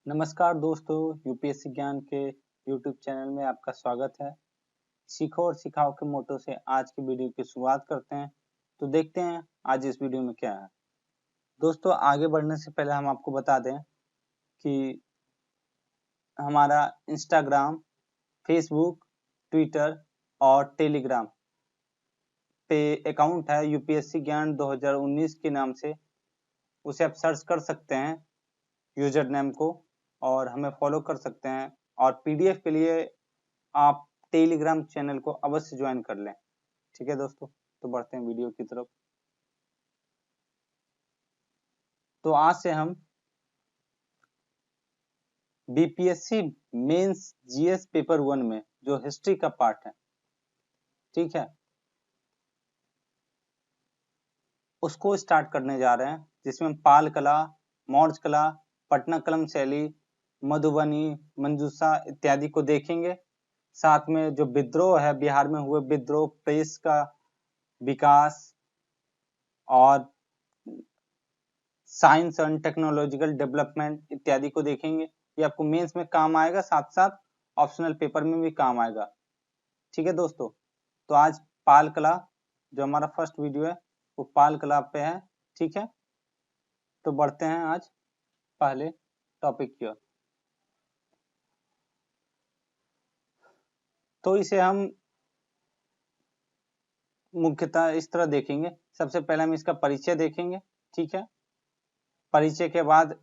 नमस्कार दोस्तों, यूपीएससी ज्ञान के यूट्यूब चैनल में आपका स्वागत है। सीखो और सिखाओ के मोटो से आज की वीडियो की शुरुआत करते हैं। तो देखते हैं आज इस वीडियो में क्या है। दोस्तों, आगे बढ़ने से पहले हम आपको बता दें कि हमारा इंस्टाग्राम, फेसबुक, ट्विटर और टेलीग्राम पे अकाउंट है यूपीएससी ज्ञान 2019 के नाम से। उसे आप सर्च कर सकते हैं यूजर नेम को और हमें फॉलो कर सकते हैं। और पीडीएफ के लिए आप टेलीग्राम चैनल को अवश्य ज्वाइन कर लें। ठीक है दोस्तों, तो बढ़ते हैं वीडियो की तरफ। तो आज से हम बीपीएससी मेंस जीएस पेपर 1 में जो हिस्ट्री का पार्ट है, ठीक है, उसको स्टार्ट करने जा रहे हैं, जिसमें पाल कला, मौर्य कला, पटना कलम शैली, मधुबनी, मंजूषा इत्यादि को देखेंगे। साथ में जो विद्रोह है, बिहार में हुए विद्रोह, प्रेस का विकास और साइंस एंड टेक्नोलॉजिकल डेवलपमेंट इत्यादि को देखेंगे। ये आपको मेंस में काम आएगा, साथ साथ ऑप्शनल पेपर में भी काम आएगा। ठीक है दोस्तों, तो आज पाल कला जो हमारा फर्स्ट वीडियो है वो पाल कला पे है। ठीक है, तो बढ़ते हैं आज पहले टॉपिक की ओर। तो इसे हम मुख्यतः इस तरह देखेंगे। सबसे पहले हम इसका परिचय देखेंगे। ठीक है, परिचय के बाद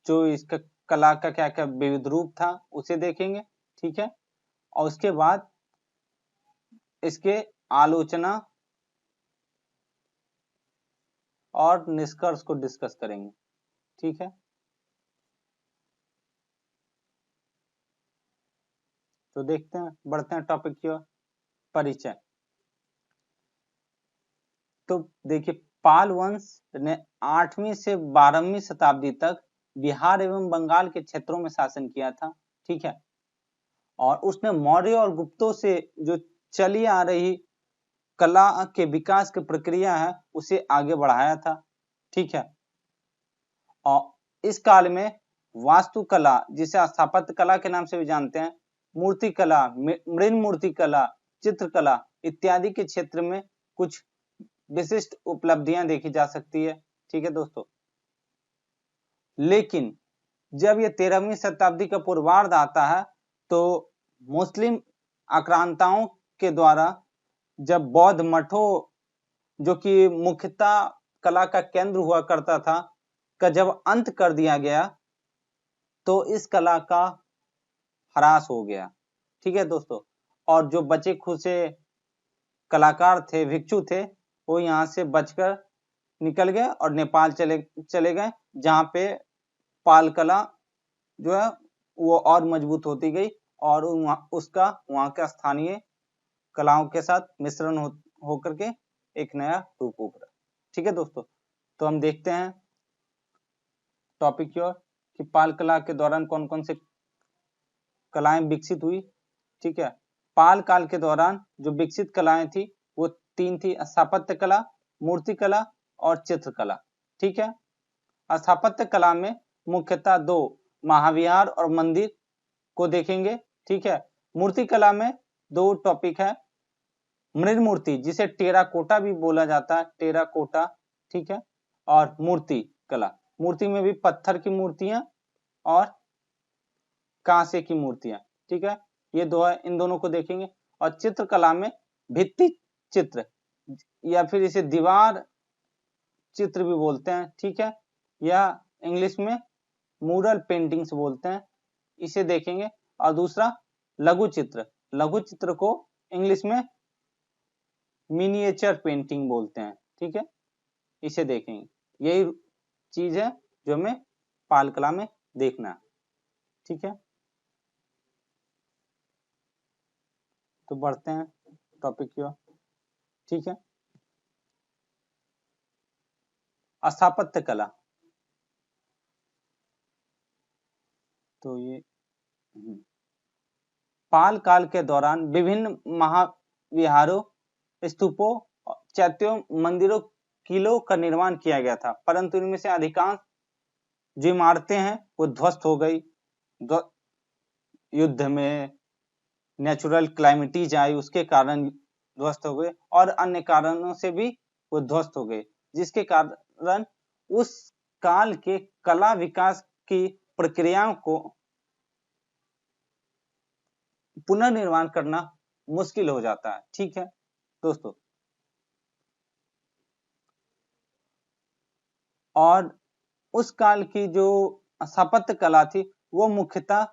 जो इसका कला का क्या क्या विविध रूप था उसे देखेंगे। ठीक है, और उसके बाद इसके आलोचना और निष्कर्ष को डिस्कस करेंगे। ठीक है, तो देखते हैं, बढ़ते हैं टॉपिक की ओर। परिचय। तो देखिए, पाल वंश ने 8वीं से 12वीं शताब्दी तक बिहार एवं बंगाल के क्षेत्रों में शासन किया था। ठीक है, और उसने मौर्य और गुप्तों से जो चली आ रही कला के विकास की प्रक्रिया है उसे आगे बढ़ाया था। ठीक है, और इस काल में वास्तुकला, जिसे स्थापत्य कला के नाम से भी जानते हैं, मूर्ति कला, मृण मूर्ति कला, चित्रकला इत्यादि के क्षेत्र में कुछ विशिष्ट उपलब्धियां देखी जा सकती है। ठीक है दोस्तों, लेकिन जब ये 13वीं शताब्दी का पूर्वार्ध आता है तो मुस्लिम आक्रांताओं के द्वारा जब बौद्ध मठों, जो कि मुख्यतः कला का केंद्र हुआ करता था, का जब अंत कर दिया गया तो इस कला का ह्रास हो गया। ठीक है दोस्तों, और जो बचे खुचे कलाकार थे, भिक्षु थे, वो यहाँ से बचकर निकल गए और नेपाल चले गए, जहाँ पे पाल कला जो है वो और मजबूत होती गई और उसका वहाँ का स्थानीय कलाओं के साथ मिश्रण होकर के एक नया रूप उभरा। ठीक है दोस्तों, तो हम देखते हैं टॉपिक की ओर कि पाल कला के दौरान कौन कौन से कलाएं विकसित हुई। ठीक है, पाल काल के दौरान जो विकसित कलाएं थी वो 3 थी: स्थापत्य कला, मूर्ति कला और चित्रकला। ठीक है, स्थापत्य कला में मुख्यतः 2 महाविहार और मंदिर को देखेंगे। ठीक है, मूर्ति कला में 2 टॉपिक है: मृण मूर्ति, जिसे टेराकोटा भी बोला जाता है, टेराकोटा। ठीक है, और मूर्ति कला, मूर्ति में भी पत्थर की मूर्तियां और कांसे की मूर्तियां। ठीक है, ये 2 है, इन दोनों को देखेंगे। और चित्रकला में भित्ति चित्र या फिर इसे दीवार चित्र भी बोलते हैं। ठीक है, या इंग्लिश में मूरल पेंटिंग्स बोलते हैं, इसे देखेंगे। और दूसरा लघु चित्र, लघु चित्र को इंग्लिश में मिनिएचर पेंटिंग बोलते हैं। ठीक है, इसे देखेंगे। यही चीज है जो हमें पाल कला में देखना है। ठीक है, तो बढ़ते हैं टॉपिक की ओर। ठीक है, स्थापत्य कला। तो ये पाल काल के दौरान विभिन्न महाविहारों, स्तूपों, चैत्यों, मंदिरों, किलों का निर्माण किया गया था, परंतु इनमें से अधिकांश जो इमारतें हैं वो ध्वस्त हो गई युद्ध में, नेचुरल क्लाइमेटीज आई उसके कारण ध्वस्त हो गए, और अन्य कारणों से भी वो ध्वस्त हो गए, जिसके कारण उस काल के कला विकास की प्रक्रियाओं को पुनर्निर्माण करना मुश्किल हो जाता है। ठीक है दोस्तों, और उस काल की जो स्थापत्य कला थी वो मुख्यतः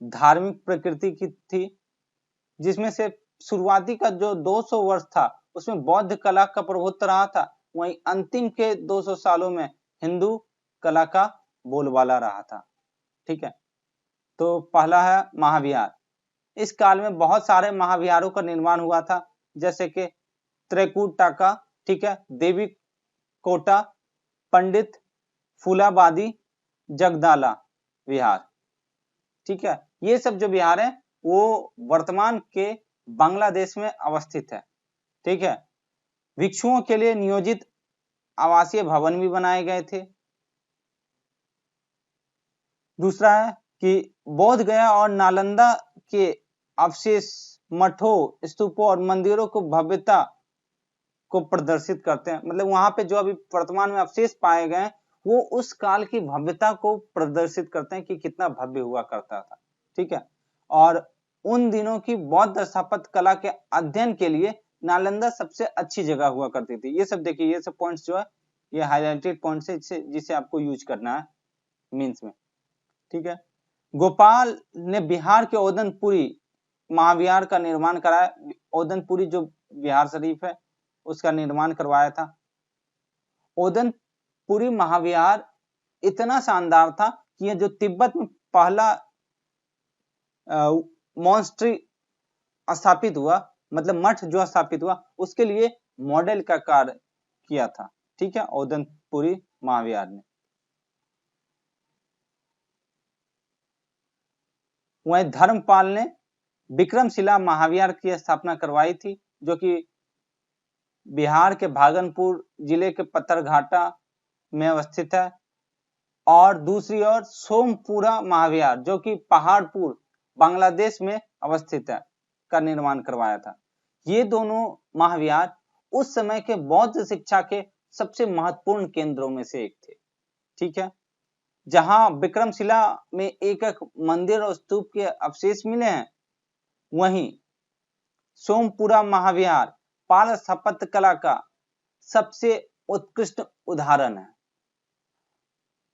धार्मिक प्रकृति की थी, जिसमें से शुरुआती का जो 200 वर्ष था उसमें बौद्ध कला का प्रभुत्व रहा था, वहीं अंतिम के 200 सालों में हिंदू कला का बोलबाला रहा था। ठीक है, तो पहला है महाविहार। इस काल में बहुत सारे महाविहारों का निर्माण हुआ था, जैसे कि त्रिकुटाका, ठीक है, देवी कोटा, पंडित फूलाबादी, जगदाला विहार। ठीक है, ये सब जो विहार है वो वर्तमान के बांग्लादेश में अवस्थित है। ठीक है, भिक्षुओं के लिए नियोजित आवासीय भवन भी बनाए गए थे। दूसरा है कि बोध गया और नालंदा के अवशेष मठों, स्तूपों और मंदिरों को भव्यता को प्रदर्शित करते हैं। मतलब वहां पे जो अभी वर्तमान में अवशेष पाए गए वो उस काल की भव्यता को प्रदर्शित करते हैं कि कितना भव्य हुआ करता था। ठीक है, और उन दिनों की बौद्ध स्थापत्य कला के अध्ययन के लिए नालंदा सबसे अच्छी जगह हुआ करती थी। ये सब देखिए, ये सब पॉइंट्स जो है ये हाईलाइटेड पॉइंट्स है, जिसे आपको यूज करना है मीन्स में। ठीक है, गोपाल ने बिहार के ओदनपुरी महाविहार का निर्माण कराया। ओदनपुरी जो बिहार शरीफ है उसका निर्माण करवाया था। ओदनपुरी महाविहार इतना शानदार था कि ये जो तिब्बत में पहला मॉन्स्ट्री स्थापित हुआ, मतलब मठ जो स्थापित हुआ, उसके लिए मॉडल का कार्य किया था। ठीक है, ओदनपुरी महाविहार ने। वहीं धर्मपाल ने विक्रमशिला महाविहार की स्थापना करवाई थी, जो कि बिहार के भागलपुर जिले के पत्थरघाटा में अवस्थित है। और दूसरी ओर सोमपुरा महाविहार जो कि पहाड़पुर बांग्लादेश में अवस्थित है का निर्माण करवाया था। ये दोनों महाविहार उस समय के बौद्ध शिक्षा के सबसे महत्वपूर्ण केंद्रों में से एक थे। ठीक है, जहां विक्रमशिला में एक एक मंदिर और स्तूप के अवशेष मिले हैं, वहीं सोमपुरा महाविहार पाल स्थापत्य कला का सबसे उत्कृष्ट उदाहरण है,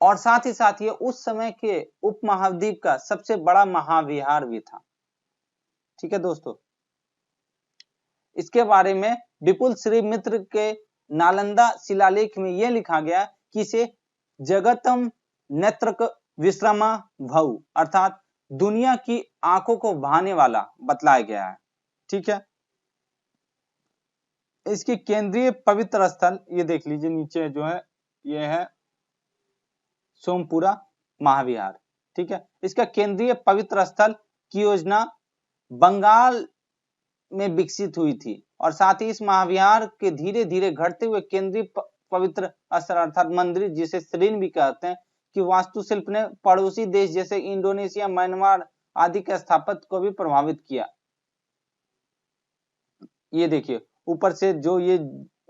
और साथ ही साथ ये उस समय के उपमहाद्वीप का सबसे बड़ा महाविहार भी था। ठीक है दोस्तों, इसके बारे में विपुल श्री मित्र के नालंदा शिलालेख में यह लिखा गया कि इसे जगतम नेत्रक विश्रमा भव, अर्थात दुनिया की आंखों को भाने वाला बतलाया गया है। ठीक है, इसकी केंद्रीय पवित्र स्थल ये देख लीजिए, नीचे जो है ये है सोमपुरा महाविहार। ठीक है, इसका केंद्रीय पवित्र स्थल की योजना बंगाल में विकसित हुई थी, और साथ ही इस महाविहार के धीरे धीरे घटते हुए केंद्रीय पवित्र स्थल अर्थात मंदिर, जिसे श्रीन भी कहते हैं, कि वास्तुशिल्प ने पड़ोसी देश जैसे इंडोनेशिया, म्यांमार आदि के स्थापत्य को भी प्रभावित किया। ये देखिए ऊपर से जो ये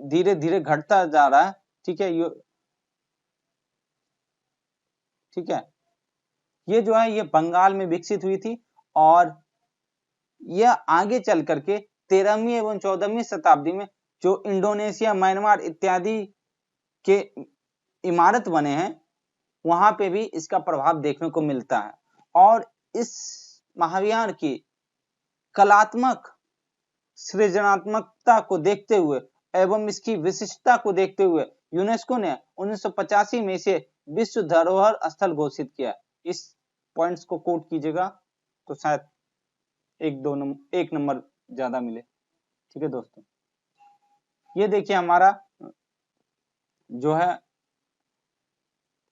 धीरे धीरे घटता जा रहा है। ठीक है, ठीक है, ये जो है ये बंगाल में विकसित हुई थी, और यह आगे चल करके 13वीं एवं 14वीं शताब्दी में जो इंडोनेशिया, म्यांमार इत्यादि के इमारत बने हैं वहां पे भी इसका प्रभाव देखने को मिलता है। और इस महाविहार की कलात्मक सृजनात्मकता को देखते हुए एवं इसकी विशिष्टता को देखते हुए यूनेस्को ने 1985 में इसे विश्व धरोहर स्थल घोषित किया। इस पॉइंट्स को कोट कीजिएगा तो शायद एक नंबर ज्यादा मिले। ठीक है दोस्तों, ये देखिए हमारा जो है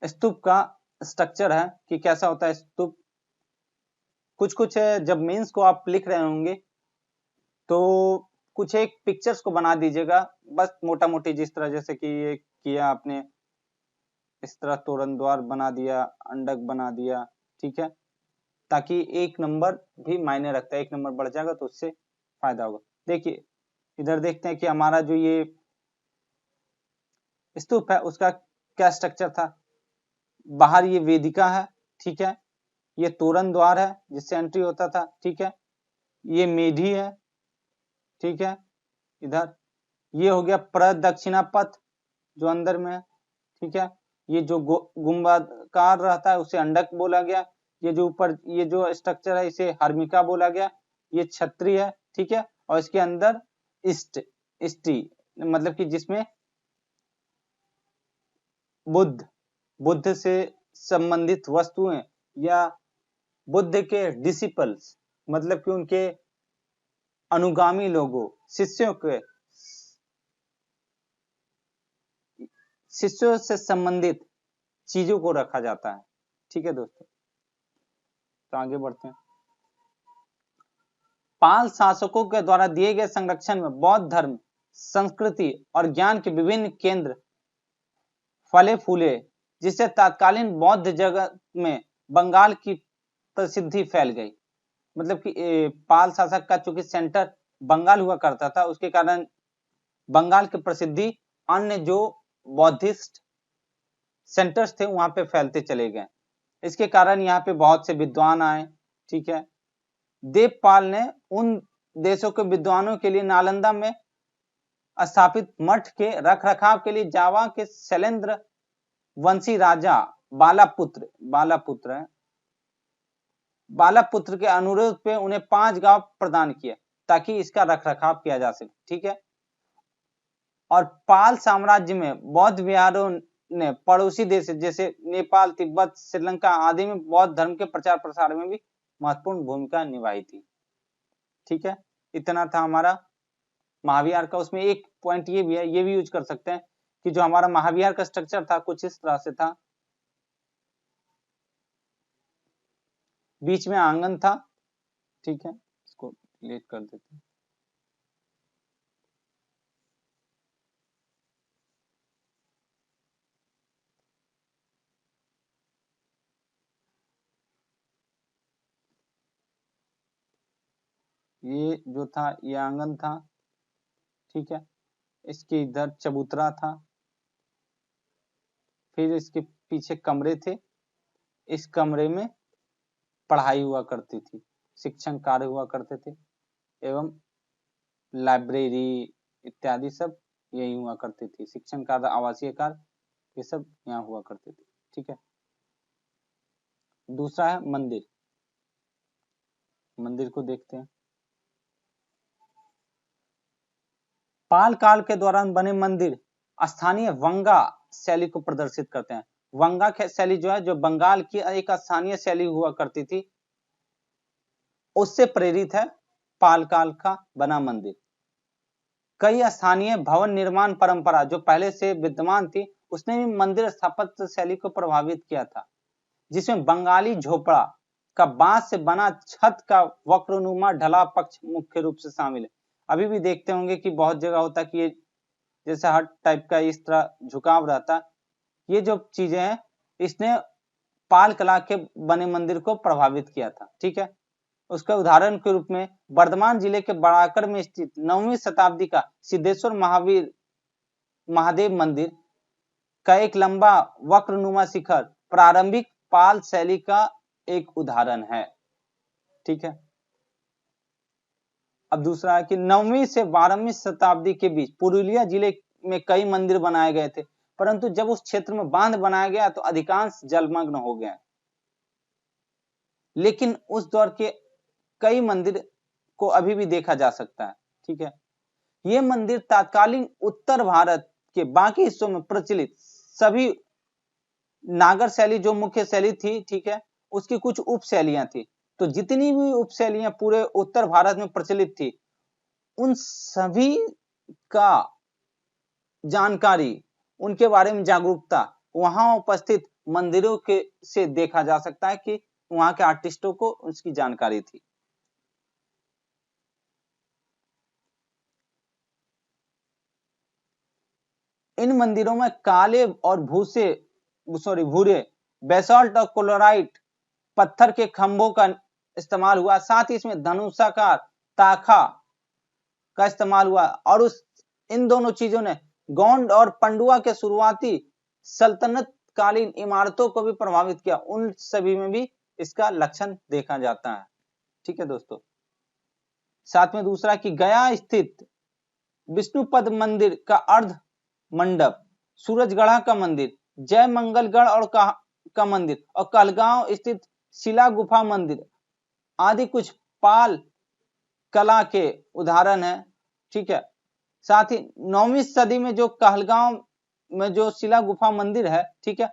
स्तूप का स्ट्रक्चर है कि कैसा होता है स्तूप। कुछ कुछ जब मेंस को आप लिख रहे होंगे तो कुछ एक पिक्चर्स को बना दीजिएगा, बस मोटा मोटी, जिस तरह जैसे कि ये किया आपने, इस तरह तोरण द्वार बना दिया, अंडक बना दिया। ठीक है, ताकि एक नंबर भी मायने रखता है, एक नंबर बढ़ जाएगा तो उससे फायदा होगा। देखिए इधर देखते हैं कि हमारा जो ये स्तूप है उसका क्या स्ट्रक्चर था। बाहर ये वेदिका है, ठीक है, ये तोरण द्वार है जिससे एंट्री होता था, ठीक है, ये मेढी है, ठीक है, इधर ये हो गया प्रदक्षिणा पथ जो अंदर में है, ठीक है, ये जो गुंबदकार रहता है उसे अंडक बोला गया, ये जो ऊपर ये जो स्ट्रक्चर है इसे हर्मिका बोला गया, ये छत्री है, ठीक है, और इसके अंदर इष्टि मतलब कि जिसमें बुद्ध से संबंधित वस्तुएं या बुद्ध के डिसिपल्स मतलब कि उनके अनुगामी लोगों शिष्यों से संबंधित चीजों को रखा जाता है। ठीक है दोस्तों, तो आगे बढ़ते हैं। पाल शासकों के द्वारा दिए गए संरक्षण में बौद्ध धर्म, संस्कृति और ज्ञान के विभिन्न केंद्र फले फूले, जिससे तत्कालीन बौद्ध जगत में बंगाल की प्रसिद्धि फैल गई। मतलब कि पाल शासक का चूंकि सेंटर बंगाल हुआ करता था, उसके कारण बंगाल की प्रसिद्धि अन्य जो बौद्धिस्ट सेंटर्स थे वहां पे फैलते चले गए। इसके कारण यहाँ पे बहुत से विद्वान आए, ठीक है। देवपाल ने उन देशों के विद्वानों के लिए नालंदा में स्थापित मठ के रखरखाव के लिए जावा के शैलेंद्र वंशी राजा बालापुत्र के अनुरोध पे उन्हें 5 गांव प्रदान किए ताकि इसका रखरखाव किया जा सके, ठीक है। और पाल साम्राज्य में बौद्ध विहारों ने पड़ोसी देश जैसे नेपाल, तिब्बत, श्रीलंका आदि में बौद्ध धर्म के प्रचार प्रसार में भी महत्वपूर्ण भूमिका निभाई थी। ठीक है, इतना था हमारा महाविहार का। उसमें एक पॉइंट ये भी है, ये भी यूज कर सकते हैं कि जो हमारा महाविहार का स्ट्रक्चर था कुछ इस तरह से था। बीच में आंगन था, ठीक है, इसको डिलीट कर देते हैं। ये जो था ये आंगन था, ठीक है, इसके इधर चबूतरा था, फिर इसके पीछे कमरे थे, इस कमरे में पढ़ाई हुआ करती थी, शिक्षण कार्य हुआ करते थे एवं लाइब्रेरी इत्यादि सब यही हुआ करती थी। शिक्षण कार्य, आवासीय कार्य, ये सब यहाँ हुआ करते थे। ठीक है, दूसरा है मंदिर। मंदिर को देखते हैं। पाल काल के दौरान बने मंदिर स्थानीय वंगा शैली को प्रदर्शित करते हैं। वंगा शैली जो है, जो बंगाल की एक स्थानीय शैली हुआ करती थी, उससे प्रेरित है पाल काल का बना मंदिर। कई स्थानीय भवन निर्माण परंपरा जो पहले से विद्यमान थी, उसने भी मंदिर स्थापत्य शैली को प्रभावित किया था, जिसमें बंगाली झोपड़ा का बांस से बना छत का वक्रनुमा ढला पक्ष मुख्य रूप से शामिल है। अभी भी देखते होंगे कि बहुत जगह होता कि ये जैसे हट टाइप का इस तरह झुकाव रहता। ये जो चीजें हैं इसने पाल कला के बने मंदिर को प्रभावित किया था। ठीक है, उसके उदाहरण के रूप में वर्धमान जिले के बड़ाकर में स्थित 9वीं शताब्दी का सिद्धेश्वर महादेव मंदिर का एक लंबा वक्रनुमा शिखर प्रारंभिक पाल शैली का एक उदाहरण है। ठीक है, अब दूसरा है कि 9वीं से 12वीं शताब्दी के बीच पुरुलिया जिले में कई मंदिर बनाए गए थे, परंतु जब उस क्षेत्र में बांध बनाया गया तो अधिकांश जलमग्न हो गए। लेकिन उस दौर के कई मंदिर को अभी भी देखा जा सकता है। ठीक है, ये मंदिर तत्कालीन उत्तर भारत के बाकी हिस्सों में प्रचलित सभी नागर शैली जो मुख्य शैली थी, ठीक है, उसकी कुछ उप शैलियां थी। तो जितनी भी उप शैलियां पूरे उत्तर भारत में प्रचलित थी, उन सभी का जानकारी, उनके बारे में जागरूकता वहां उपस्थित मंदिरों के से देखा जा सकता है कि वहां के आर्टिस्टों को उसकी जानकारी थी। इन मंदिरों में काले और भूरे बेसाल्ट और क्लोराइट पत्थर के खंभों का इस्तेमाल हुआ, साथ ही इसमें धनुषाकार ताखा का इस्तेमाल हुआ, और इन दोनों चीजों ने गोंड और पंडुआ के शुरुआती सल्तनत कालीन इमारतों को भी प्रभावित किया। उन सभी में भी इसका लक्षण देखा जाता है। ठीक है दोस्तों। साथ में दूसरा कि गया स्थित विष्णुपद मंदिर का अर्ध मंडप, सूरजगढ़ा का मंदिर, जय मंगलगढ़ और का मंदिर और कहलगांव स्थित शिला गुफा मंदिर आदि कुछ पाल कला के उदाहरण है। ठीक है। साथ ही 9वीं सदी में जो कहलगांव में जो शिला गुफा मंदिर है, ठीक है,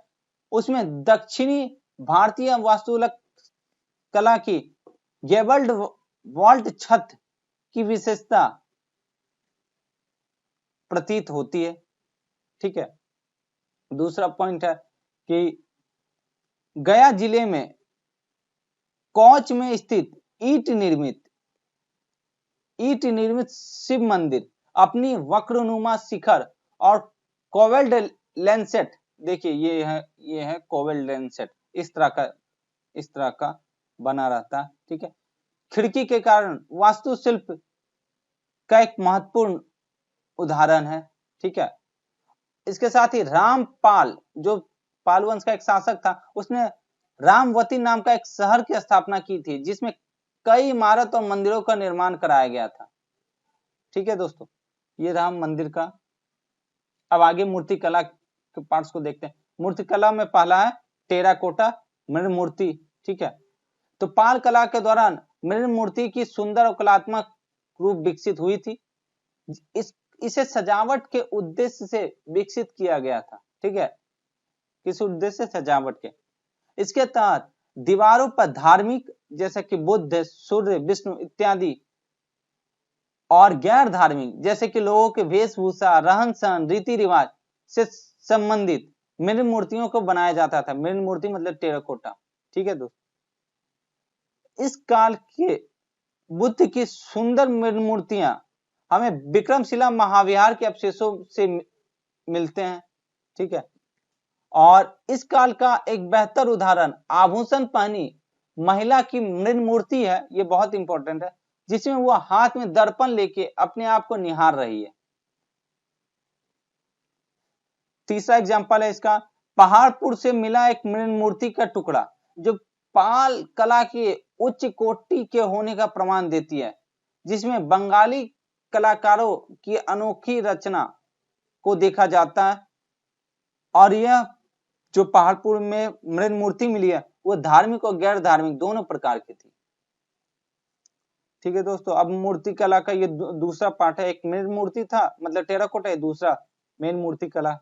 उसमें दक्षिणी भारतीय वास्तुकला कला की गेबल्ड वॉल्ट छत की विशेषता प्रतीत होती है। ठीक है। दूसरा पॉइंट है कि गया जिले में कौच में स्थित ईंट निर्मित शिव मंदिर अपनी वक्रनुमा शिखर और कोवेल्ड लेंसेट, देखिए ये है कोवेल्ड लेंसेट, इस तरह का बना रहता है। ठीक है। खिड़की के कारण वास्तुशिल्प का एक महत्वपूर्ण उदाहरण है। ठीक है। इसके साथ ही रामपाल, जो पाल वंश का एक शासक था, उसने रामवती नाम का एक शहर की स्थापना की थी, जिसमें कई इमारत और मंदिरों का निर्माण कराया गया था। ठीक है दोस्तों, ये राम मंदिर का। अब आगे मूर्तिकला के पार्ट्स को देखते हैं। मूर्तिकला में पहला है टेराकोटा मृण मूर्ति। ठीक है। तो पाल कला के दौरान मृण मूर्ति की सुंदर और कलात्मक रूप विकसित हुई थी। इसे सजावट के उद्देश्य से विकसित किया गया था। ठीक है। किस उद्देश्य से? सजावट के। इसके तहत दीवारों पर धार्मिक जैसे कि बुद्ध, सूर्य, विष्णु इत्यादि और गैर धार्मिक जैसे कि लोगों के वेशभूषा, रहन सहन, रीति रिवाज से संबंधित मृण मूर्तियों को बनाया जाता था। मृण मूर्ति मतलब टेराकोटा। ठीक है दोस्तों। इस काल के बुद्ध की सुंदर मृण मूर्तियां हमें विक्रमशिला महाविहार के अवशेषों से मिलते हैं। ठीक है। और इस काल का एक बेहतर उदाहरण आभूषण पहनी महिला की मृण मूर्ति है। ये बहुत इंपॉर्टेंट है, जिसमें वो हाथ में दर्पण लेके अपने आप को निहार रही है। तीसरा एग्जांपल है इसका, पहाड़पुर से मिला एक मृण मूर्ति का टुकड़ा, जो पाल कला के उच्च कोटि के होने का प्रमाण देती है, जिसमें बंगाली कलाकारों की अनोखी रचना को देखा जाता है। और यह जो पहाड़पुर में मृण मूर्ति मिली है, वो धार्मिक और गैर धार्मिक दोनों प्रकार की थी। ठीक है दोस्तों। अब मूर्ति कला का ये दूसरा पार्ट है। एक मृण मूर्ति था मतलब टेराकोटा, दूसरा मेन मूर्ति कला।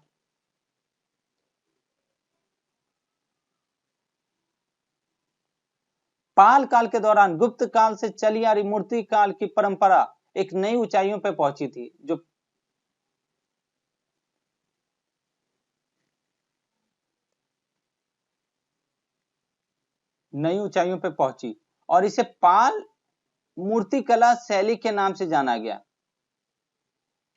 पाल काल के दौरान गुप्त काल से चली आ रही मूर्ति काल की परंपरा एक नई ऊंचाइयों पर पहुंची थी, जो नई ऊंचाइयों पर पहुंची और इसे पाल मूर्ति कला शैली के नाम से जाना गया।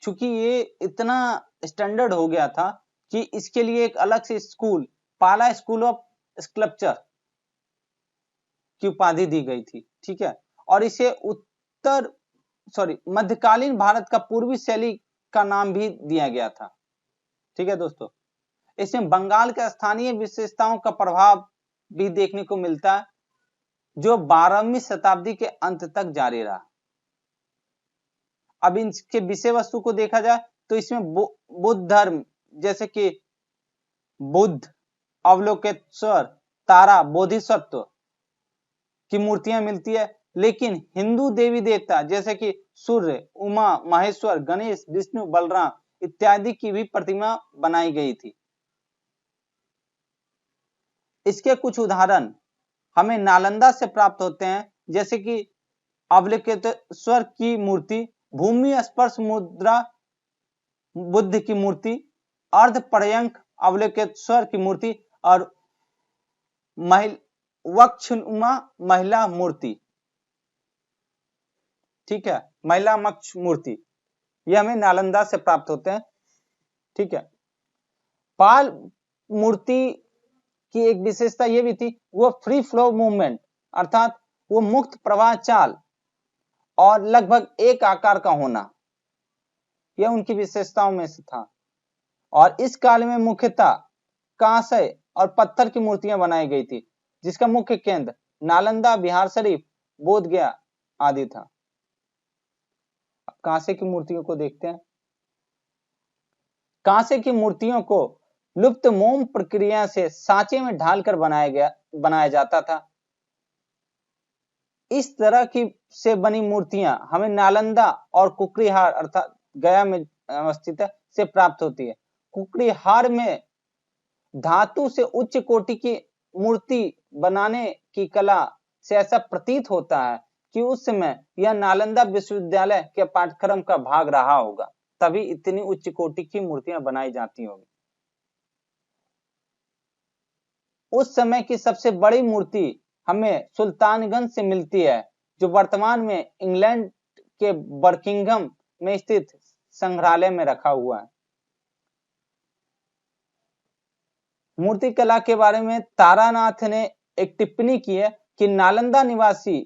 चूंकि ये इतना स्टैंडर्ड हो गया था कि इसके लिए एक अलग से स्कूल, पाला स्कूल ऑफ स्कल्पचर की उपाधि दी गई थी। ठीक है। और इसे मध्यकालीन भारत का पूर्वी शैली का नाम भी दिया गया था। ठीक है दोस्तों। इसमें बंगाल के स्थानीय विशेषताओं का प्रभाव भी देखने को मिलता है, जो 12वीं शताब्दी के अंत तक जारी रहा। अब इनके विषय वस्तु को देखा जाए तो इसमें बुद्ध धर्म जैसे कि बुद्ध, अवलोकेश्वर, तारा, बोधिसत्व की मूर्तियां मिलती है, लेकिन हिंदू देवी देवता जैसे कि सूर्य, उमा, महेश्वर, गणेश, विष्णु, बलराम इत्यादि की भी प्रतिमा बनाई गई थी। इसके कुछ उदाहरण हमें नालंदा से प्राप्त होते हैं, जैसे कि अवलोकेश्वर की मूर्ति, भूमि स्पर्श मुद्रा बुद्ध की मूर्ति, अर्ध पर्यंक अवलोकेश्वर की मूर्ति और वक्षुमा महिला मूर्ति। ठीक है। महिला मक्ष मूर्ति ये हमें नालंदा से प्राप्त होते हैं। ठीक है। पाल मूर्ति की एक विशेषता ये भी थी, वो फ्री फ्लो मूवमेंट, अर्थात वो मुक्त प्रवाह चाल और लगभग एक आकार का होना, यह उनकी विशेषताओं में से था। और इस काल में मुख्यतः कांस्य और पत्थर की मूर्तियां बनाई गई थी, जिसका मुख्य केंद्र नालंदा, बिहार शरीफ, बोध गया आदि था। कांस्य की मूर्तियों को देखते हैं। कांसे की मूर्तियों को लुप्त मोम प्रक्रिया से सांचे में ढालकर बनाया जाता था। इस तरह की से बनी मूर्तियां हमें नालंदा और कुकरीहार अर्थात गया में अवस्थित है से प्राप्त होती है। कुकरीहार में धातु से उच्च कोटि की मूर्ति बनाने की कला से ऐसा प्रतीत होता है कि उस समय यह नालंदा विश्वविद्यालय के पाठ्यक्रम का भाग रहा होगा, तभी इतनी उच्च कोटि की मूर्तियां बनाई जाती होंगी। उस समय की सबसे बड़ी मूर्ति हमें सुल्तानगंज से मिलती है, जो वर्तमान में इंग्लैंड के बर्किंघम में स्थित संग्रहालय में रखा हुआ है। मूर्ति कला के बारे में तारानाथ ने एक टिप्पणी की है कि नालंदा निवासी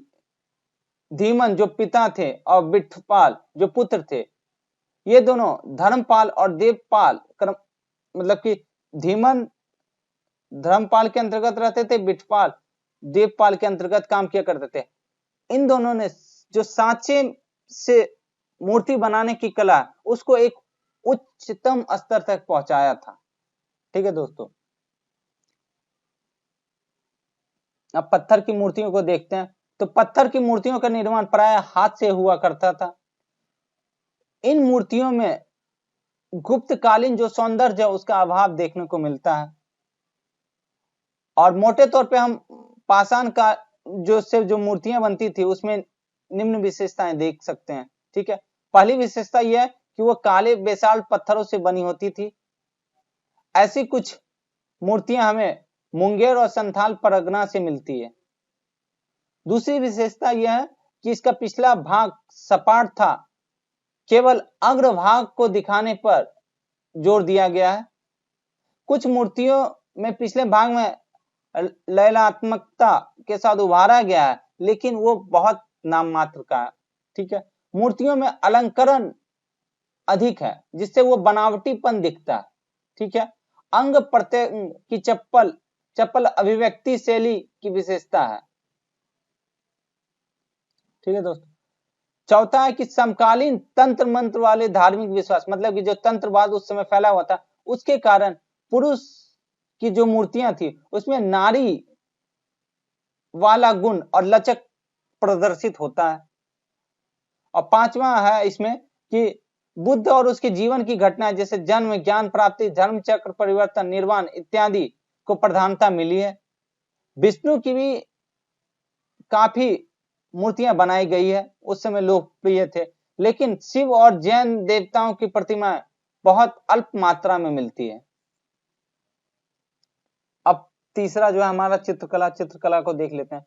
धीमन जो पिता थे और बिट्ठपाल जो पुत्र थे, ये दोनों धर्मपाल और देवपाल मतलब कि धीमन धर्मपाल के अंतर्गत रहते थे, बिट्ठपाल देवपाल के अंतर्गत काम किया करते थे। इन दोनों ने जो सांचे से मूर्ति बनाने की कला उसको एक उच्चतम स्तर तक पहुंचाया था। ठीक है दोस्तों, अब पत्थर की मूर्तियों को देखते हैं। तो पत्थर की मूर्तियों का निर्माण प्राय हाथ से हुआ करता था। इन मूर्तियों में गुप्तकालीन जो सौंदर्य है उसका अभाव देखने को मिलता है। और मोटे तौर पे हम पाषाण का जो मूर्तियां बनती थी उसमें निम्न विशेषताएं देख सकते हैं। ठीक है, पहली विशेषता यह है कि वो काले बेसाल्ट पत्थरों से बनी होती थी। ऐसी कुछ मूर्तियां हमें मुंगेर और संथाल परगना से मिलती है। दूसरी विशेषता यह है कि इसका पिछला भाग सपाट था, केवल अग्रभाग को दिखाने पर जोर दिया गया है। कुछ मूर्तियों में पिछले भाग में लयनात्मकता के साथ उभारा गया है, लेकिन वो बहुत नाम मात्र का है। ठीक है, मूर्तियों में अलंकरण अधिक है, जिससे वो बनावटीपन दिखता है। ठीक है, अंग प्रत्यंग की चप्पल अभिव्यक्ति शैली की विशेषता है। ठीक है दोस्तों, चौथा है कि समकालीन तंत्र मंत्र वाले धार्मिक विश्वास, मतलब कि जो तंत्रवाद उस समय फैला हुआ था, उसके कारण पुरुष की जो मूर्तियां थी उसमें नारी वाला गुण और लचक प्रदर्शित होता है। और पांचवा है इसमें कि बुद्ध और उसके जीवन की घटनाएं जैसे जन्म, ज्ञान प्राप्ति, धर्म चक्र परिवर्तन, निर्वाण इत्यादि को प्रधानता मिली है। विष्णु की भी काफी मूर्तियां बनाई गई है, उस समय लोकप्रिय थे, लेकिन शिव और जैन देवताओं की प्रतिमाएं बहुत अल्प मात्रा में मिलती है। अब तीसरा जो है हमारा चित्रकला को देख लेते हैं।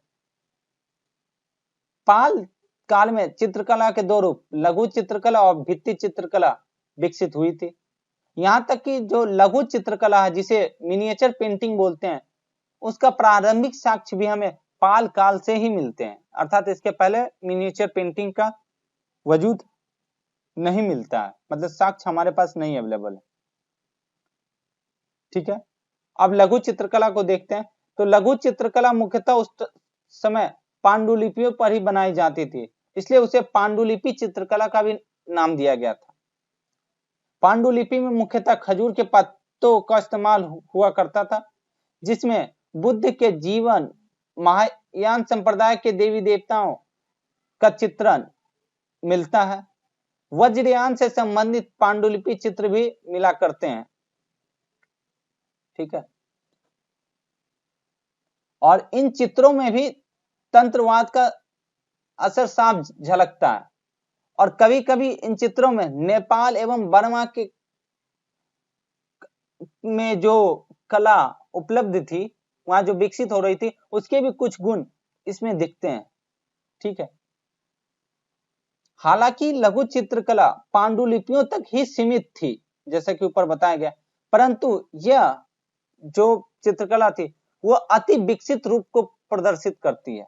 पाल काल में चित्रकला के दो रूप, लघु चित्रकला और भित्ति चित्रकला विकसित हुई थी। यहां तक कि जो लघु चित्रकला है, जिसे मिनिएचर पेंटिंग बोलते हैं, उसका प्रारंभिक साक्ष्य भी हमें पाल काल से ही मिलते हैं, अर्थात इसके पहले मिनिएचर पेंटिंग का वजूद नहीं मिलता है, मतलब साक्ष्य हमारे पास नहीं अवेलेबल है। ठीक है, अब लघु चित्रकला को देखते हैं। तो लघु चित्रकला मुख्यतः उस समय पांडुलिपियों पर ही बनाई जाती थी, इसलिए उसे पांडुलिपि चित्रकला का भी नाम दिया गया था। पांडुलिपि में मुख्यतः खजूर के पत्तों का इस्तेमाल हुआ करता था, जिसमें बुद्ध के जीवन, महायान संप्रदाय के देवी देवताओं का चित्रण मिलता है। वज्रयान से संबंधित पांडुलिपि चित्र भी मिला करते हैं। ठीक है, और इन चित्रों में भी तंत्रवाद का असर साफ झलकता है। और कभी कभी इन चित्रों में नेपाल एवं बर्मा के में जो कला उपलब्ध थी, वहां जो विकसित हो रही थी, उसके भी कुछ गुण इसमें दिखते हैं। ठीक है, हालांकि लघु चित्रकला पांडुलिपियों तक ही सीमित थी, जैसा कि ऊपर बताया गया, परंतु यह जो चित्रकला थी वो अति विकसित रूप को प्रदर्शित करती है,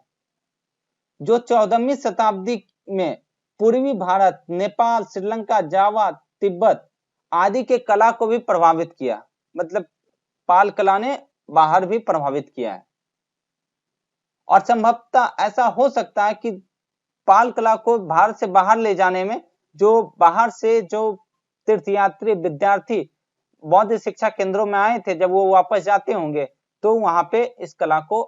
जो 14वीं शताब्दी में पूर्वी भारत, नेपाल, श्रीलंका, जावा, तिब्बत आदि के कला को भी प्रभावित किया। मतलब पाल कला ने बाहर भी प्रभावित किया है। और संभवतः ऐसा हो सकता है कि पाल कला को भारत से बाहर ले जाने में जो बाहर से जो तीर्थयात्री विद्यार्थी बौद्ध शिक्षा केंद्रों में आए थे, जब वो वापस जाते होंगे तो वहां पे इस कला को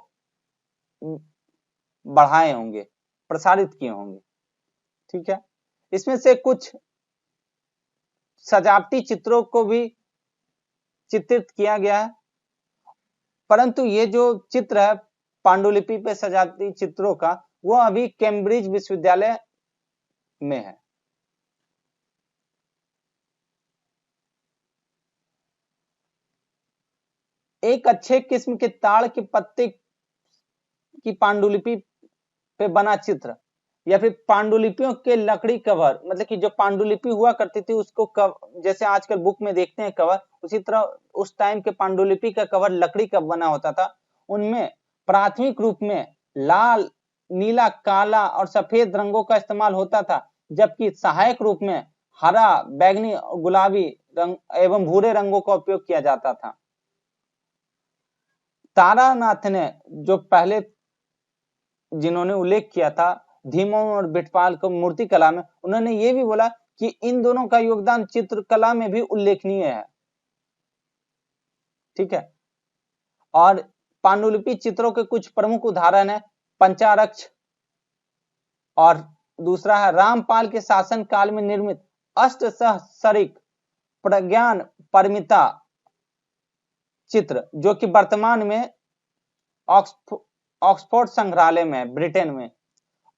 बढ़ाए होंगे, प्रसारित किए होंगे। ठीक है, इसमें से कुछ सजावटी चित्रों को भी चित्रित किया गया है, परंतु ये जो चित्र है पांडुलिपि पे सजावटी चित्रों का, वो अभी कैम्ब्रिज विश्वविद्यालय में है। एक अच्छे किस्म के ताड़ के पत्ते की पांडुलिपि पे बना चित्र या फिर पांडुलिपियों के लकड़ी कवर, मतलब कि जो पांडुलिपि हुआ करती थी उसको जैसे आजकल बुक में देखते हैं कवर, उसी तरह उस टाइम के पांडुलिपि का कवर लकड़ी का बना होता था। उनमें प्राथमिक रूप में लाल, नीला, काला और सफेद रंगों का इस्तेमाल होता था, जबकि सहायक रूप में हरा, बैगनी, गुलाबी रंग एवं भूरे रंगों का उपयोग किया जाता था। तारानाथ ने जो पहले जिन्होंने उल्लेख किया था धीमोन और बिटपाल को मूर्ति कला में, उन्होंने ये भी बोला कि इन दोनों का योगदान चित्रकला में भी उल्लेखनीय है। ठीक है, और पांडुलिपि चित्रों के कुछ प्रमुख उदाहरण है पंचारक्ष, और दूसरा है रामपाल के शासन काल में निर्मित अष्टसहस्रिक प्रज्ञान परिमिता चित्र, जो कि वर्तमान में ऑक्सफोर्ड संग्रहालय में ब्रिटेन में।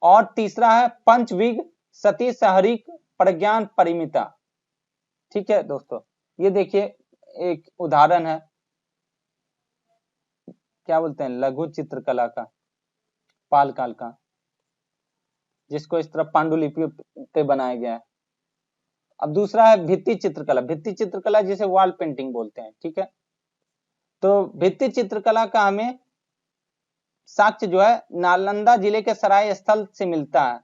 और तीसरा है पंचविग सतीसहरिक प्रज्ञान परिमिता। ठीक है दोस्तों, ये देखिए एक उदाहरण है, क्या बोलते हैं, लघु चित्रकला का, पाल काल का, जिसको इस तरह पांडुलिपि पे बनाया गया है। अब दूसरा है भित्ति चित्रकला। भित्ति चित्रकला जिसे वॉल पेंटिंग बोलते हैं। ठीक है, तो भित्ति चित्रकला का हमें साक्ष्य जो है नालंदा जिले के सराय स्थल से मिलता है।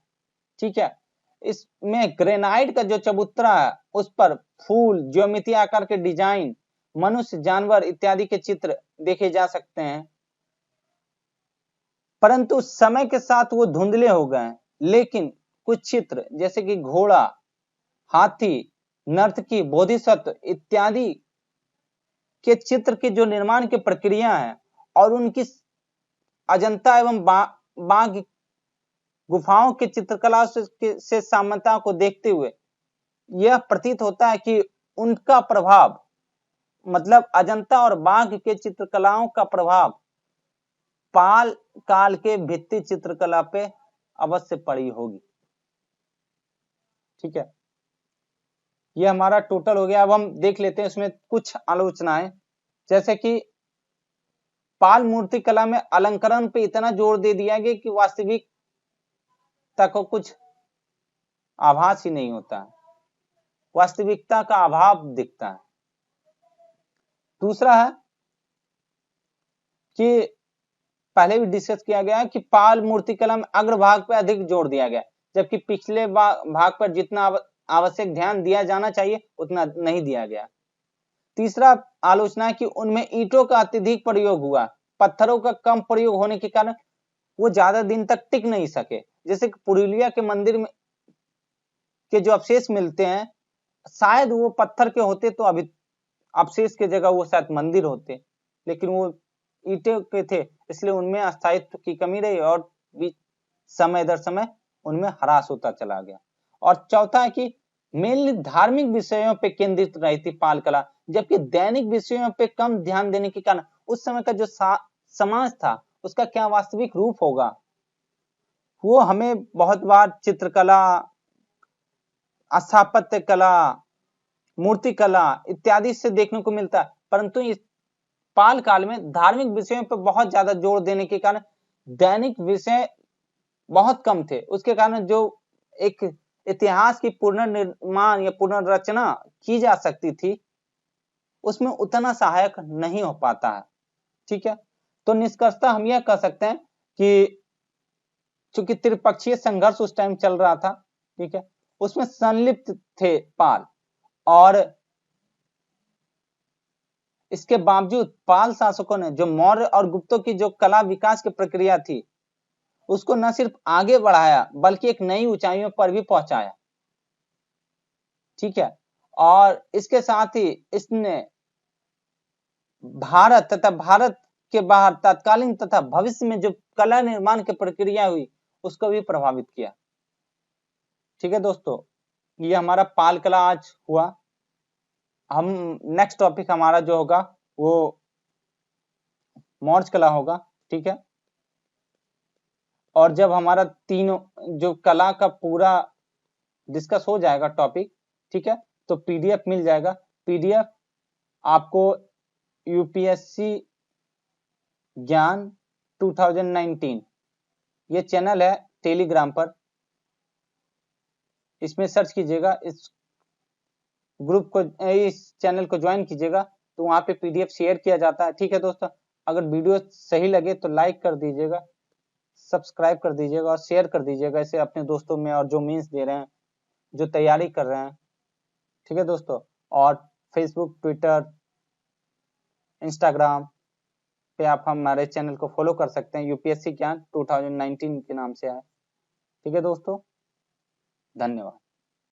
ठीक है, इसमें ग्रेनाइट का जो चबूतरा है उस पर फूल, ज्योमेट्री आकार के डिजाइन, मनुष्य, जानवर इत्यादि के चित्र देखे जा सकते हैं, परंतु समय के साथ वो धुंधले हो गए हैं। लेकिन कुछ चित्र जैसे कि घोड़ा, हाथी, नर्तकी, बोधिसत्व इत्यादि के चित्र के जो निर्माण की प्रक्रिया है और उनकी अजंता एवं बाघ गुफाओं की चित्रकला से साम्यता को देखते हुए यह प्रतीत होता है कि उनका प्रभाव, मतलब अजंता और बाघ के चित्रकलाओं का प्रभाव पाल काल के भित्ति चित्रकला पे अवश्य पड़ी होगी। ठीक है, यह हमारा टोटल हो गया। अब हम देख लेते हैं इसमें कुछ आलोचनाएं, जैसे कि पाल मूर्ति कला में अलंकरण पे इतना जोर दे दिया गया कि वास्तविकता को कुछ आभास ही नहीं होता है, वास्तविकता का अभाव दिखता है। दूसरा है कि पहले भी डिस्कस किया गया कि पाल मूर्ति कला में अग्रभाग पर अधिक जोर दिया गया, जबकि पिछले भाग पर जितना आवश्यक ध्यान दिया जाना चाहिए उतना नहीं दिया गया। तीसरा आलोचना है कि उनमें ईंटों का अत्यधिक प्रयोग हुआ, पत्थरों का कम प्रयोग होने के कारण वो ज्यादा दिन तक टिक नहीं सके। जैसे कि पुरुलिया के मंदिर में के जो अवशेष मिलते हैं, शायद वो पत्थर के होते तो अभी अवशेष के जगह वो शायद मंदिर होते, लेकिन वो ईंटे के थे, इसलिए उनमें स्थायित्व की कमी रही और समय दर समय उनमें ह्रास होता चला गया। और चौथा है कि मेनली धार्मिक विषयों पे केंद्रित रही थी पाल कला, जबकि दैनिक विषयों पे कम ध्यान देने के कारण उस समय का जो समाज था उसका क्या वास्तविक रूप होगा वो हमें बहुत बार चित्रकला, स्थापत्य कला, मूर्ति कला इत्यादि से देखने को मिलता है, परंतु इस पाल काल में धार्मिक विषयों पर बहुत ज्यादा जोर देने के कारण दैनिक विषय बहुत कम थे। उसके कारण जो एक इतिहास की पुनर्निर्माण या पुनर्रचना की जा सकती थी उसमें उतना सहायक नहीं हो पाता है। ठीक है, तो निष्कर्षतः हम यह कह सकते हैं कि चूंकि त्रिपक्षीय संघर्ष उस टाइम चल रहा था, ठीक है, उसमें संलिप्त थे पाल, और इसके बावजूद पाल शासकों ने जो मौर्य और गुप्तों की जो कला विकास की प्रक्रिया थी उसको न सिर्फ आगे बढ़ाया बल्कि एक नई ऊंचाइयों पर भी पहुंचाया, ठीक है। और इसके साथ ही इसने भारत तथा भारत के बाहर तत्कालीन तथा भविष्य में जो कला निर्माण की प्रक्रिया हुई उसको भी प्रभावित किया, ठीक है दोस्तों। ये हमारा पाल कला आज हुआ। हम नेक्स्ट टॉपिक हमारा जो होगा वो मौर्य कला होगा, ठीक है। और जब हमारा तीनों जो कला का पूरा डिस्कस हो जाएगा टॉपिक, ठीक है, तो पीडीएफ मिल जाएगा। पीडीएफ आपको यूपीएससी ज्ञान 2019 ये चैनल है टेलीग्राम पर, इसमें सर्च कीजिएगा, इस ग्रुप को, इस चैनल को ज्वाइन कीजिएगा, तो वहां पे पीडीएफ शेयर किया जाता है, ठीक है दोस्तों। अगर वीडियो सही लगे तो लाइक कर दीजिएगा, सब्सक्राइब कर दीजिएगा और शेयर कर दीजिएगा इसे अपने दोस्तों में, और जो मीन्स दे रहे हैं, जो तैयारी कर रहे हैं, ठीक है दोस्तों। और फेसबुक, ट्विटर, इंस्टाग्राम पे आप हमारे चैनल को फॉलो कर सकते हैं, यूपीएससी ज्ञान 2019 के नाम से है, ठीक है दोस्तों। धन्यवाद।